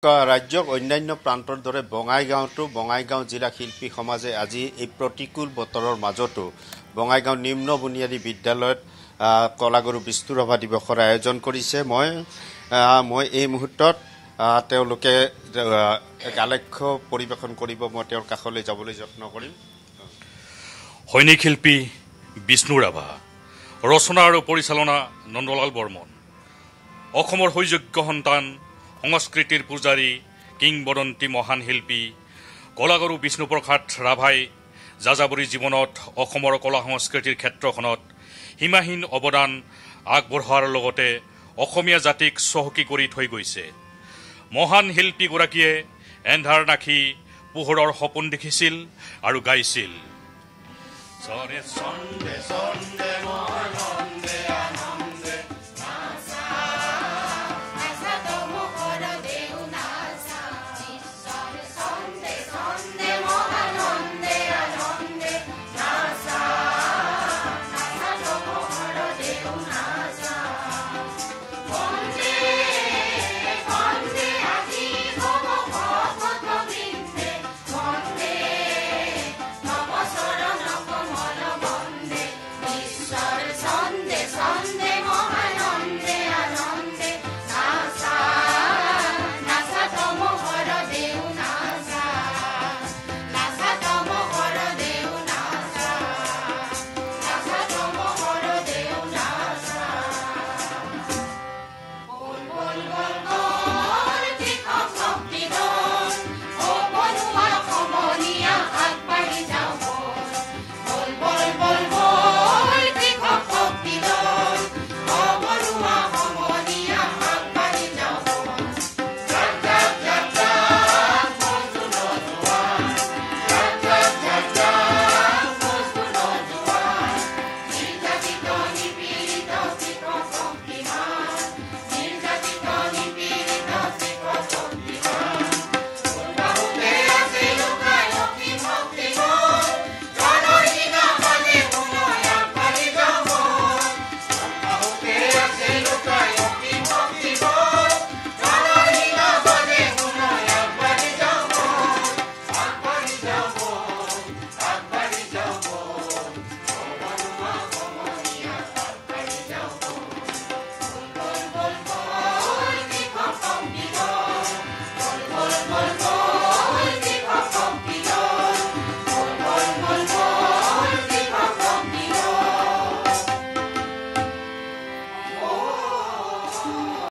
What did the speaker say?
ৰাজ্যৰ অন্যান্য প্ৰান্তৰ দৰে বঙাইগাঁও জিলা শিল্পী সমাজে আজি এই প্ৰতিকূল বতৰৰ মাজতো বঙাইগাঁও নিম্ন বুনিয়াদী বিদ্যালয়ত কলাগুৰু বিষ্ণুৰাভা দিৱসৰ আয়োজন কৰিছে। মই এই মুহূৰ্তত তেওঁলোকে আলেখ্য পৰিৱেশন কৰিব, মই তেওঁৰ কাষলৈ যাবলৈ যত্ন কৰিম। সৈনিক শিল্পী বিষ্ণুৰাভা, ৰচনা আৰু পৰিচালনা নন্দলাল বৰ্মন। অসমৰ সুযোগ্য সন্তান, সংস্কৃতিৰ পূজাৰী, কিংবদন্তী মহান শিল্পী কলাগুৰু বিষ্ণুপ্ৰসাদ ৰাভাই যাযাবৰী জীৱনত অসমৰ কলা সংস্কৃতিৰ ক্ষেত্ৰখনত সীমাহীন অৱদান আগবঢ়োৱাৰ লগতে অসমীয়া জাতিক চহকী কৰি থৈ গৈছে। মহান শিল্পীগৰাকীয়ে এন্ধাৰ নাখি পোহৰৰ সপোন দেখিছিল আৰু গাইছিল।